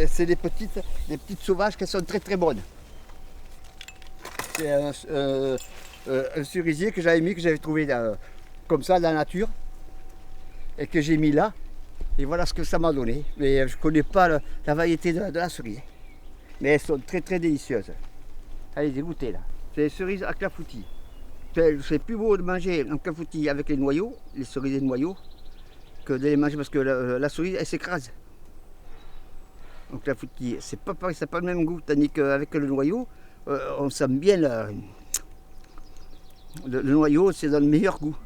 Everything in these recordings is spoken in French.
c'est des petites sauvages qui sont très très bonnes. C'est un cerisier que j'avais mis, que j'avais trouvé comme ça dans la nature et que j'ai mis là. Et voilà ce que ça m'a donné. Mais je ne connais pas la variété de la cerise. Mais elles sont très très délicieuses. Allez, dégoûtez là. C'est les cerises à clafoutis. C'est plus beau de manger un clafoutis avec les noyaux, les cerisiers de noyaux, que de les manger parce que la cerise elle s'écrase. Donc clafoutis, c'est pas pareil, c'est pas le même goût, tandis qu'avec le noyau, on sent bien le noyau, c'est dans le meilleur goût.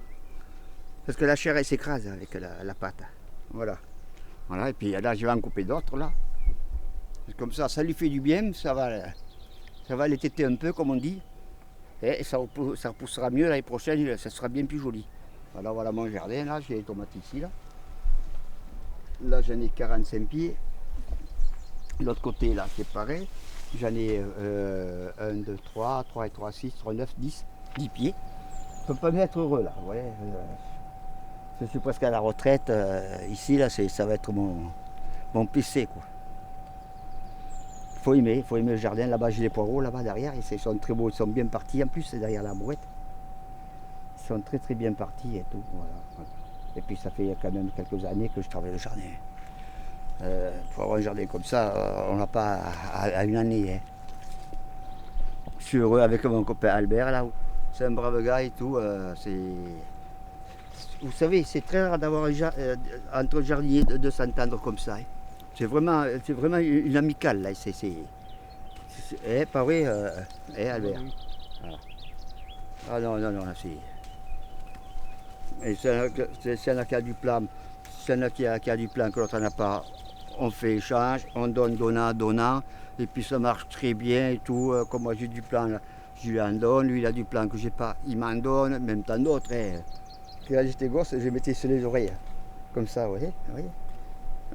Parce que la chair elle s'écrase avec la pâte. Voilà. Voilà, et puis là je vais en couper d'autres là. Comme ça lui fait du bien, ça va les téter un peu comme on dit. Et ça repoussera mieux l'année prochaine, ça sera bien plus joli. Alors voilà mon jardin là, j'ai les tomates ici là. Là j'en ai 45 pieds. L'autre côté là c'est pareil. J'en ai 1, 2, 3 et 3, 6, 3, 9, 10 pieds. Je ne peux pas m'être heureux là. Ouais, je suis presque à la retraite. Ici là ça va être mon PC quoi. Faut aimer le jardin. Là-bas, j'ai les poireaux, là-bas, derrière. Ils sont très beaux, ils sont bien partis. En plus, c'est derrière la brouette. Ils sont très, très bien partis et tout. Voilà. Et puis, ça fait quand même quelques années que je travaille le jardin. Pour avoir un jardin comme ça, on n'a pas à une année. Hein. Je suis heureux avec mon copain Albert, là. C'est un brave gars et tout. Vous savez, c'est très rare d'avoir entre jardiniers de s'entendre comme ça. Hein. C'est vraiment une amicale là. Pas vrai, Albert. Voilà. Ah non, c'est un qui a du plan, c'est un qui a du plan que l'autre n'a pas. On fait échange, on donne, donnant, et puis ça marche très bien et tout. Comme moi j'ai du plan, là, je lui en donne, lui il a du plan que j'ai pas, il m'en donne, même tant d'autres. Hein. Quand j'étais gosse, je mettais sur les oreilles, comme ça, vous voyez.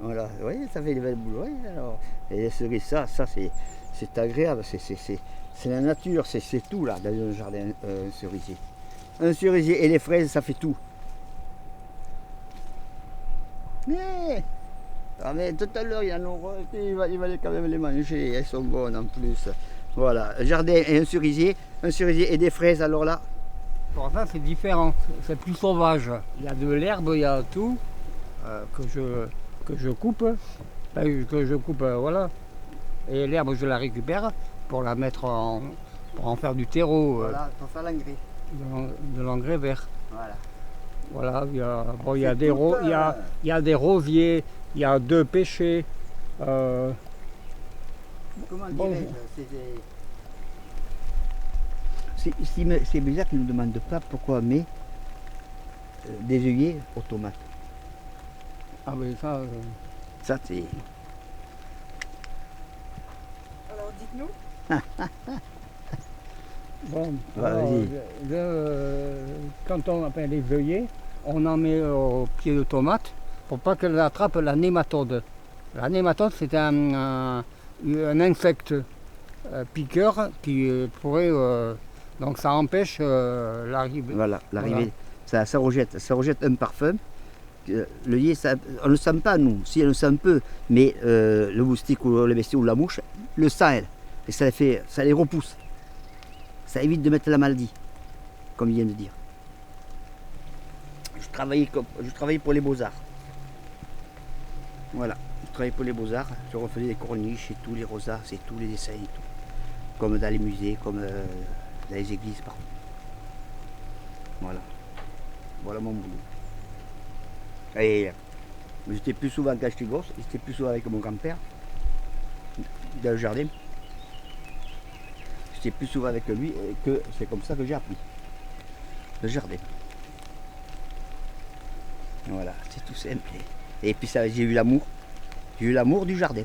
Voilà, vous voyez, ça fait le bel boulot. Alors. Et les cerises, ça c'est agréable, c'est la nature, c'est tout là, dans un jardin, un cerisier. Un cerisier et les fraises, ça fait tout. Mais tout à l'heure, il va quand même les manger, elles sont bonnes en plus. Voilà, un jardin et un cerisier et des fraises, alors là. Pour ça, c'est différent, c'est plus sauvage. Il y a de l'herbe, il y a tout que je coupe, voilà. Et l'herbe, je la récupère pour la mettre pour en faire du terreau. Voilà, pour faire l'engrais. De l'engrais vert. Voilà. Voilà, il y a des rosiers, il y a 2 pêchers. Comment dirais-je, c'est bizarre qu'ils ne nous demandent pas pourquoi on met des œillets aux tomates. Ah oui, ça... Ça, c'est... Alors, dites-nous. Bon, vas-y. Quand on appelle les œillets, on en met au pied de tomate pour pas qu'elle attrape la nématode. La nématode, c'est un insecte piqueur qui pourrait... donc ça empêche l'arrivée. Voilà, l'arrivée. Voilà. Ça rejette un parfum. L'œillet, on ne le sent pas, nous. Si, on le sent un peu. Mais le moustique ou le bestiau ou la mouche le sent, elle. Et ça les repousse. Ça évite de mettre la maladie, comme il vient de dire. Je travaillais pour les Beaux-Arts. Voilà, je travaillais pour les Beaux-Arts. Je refaisais les corniches et tout, les rosas, c'est tout, les dessins et tout. Comme dans les musées, comme dans les églises, partout. Voilà. Voilà mon boulot. Et j'étais plus souvent quand j'étais gosse, j'étais plus souvent avec mon grand-père dans le jardin. J'étais plus souvent avec lui et que c'est comme ça que j'ai appris le jardin. Voilà, c'est tout simple. Et puis ça, j'ai eu l'amour du jardin.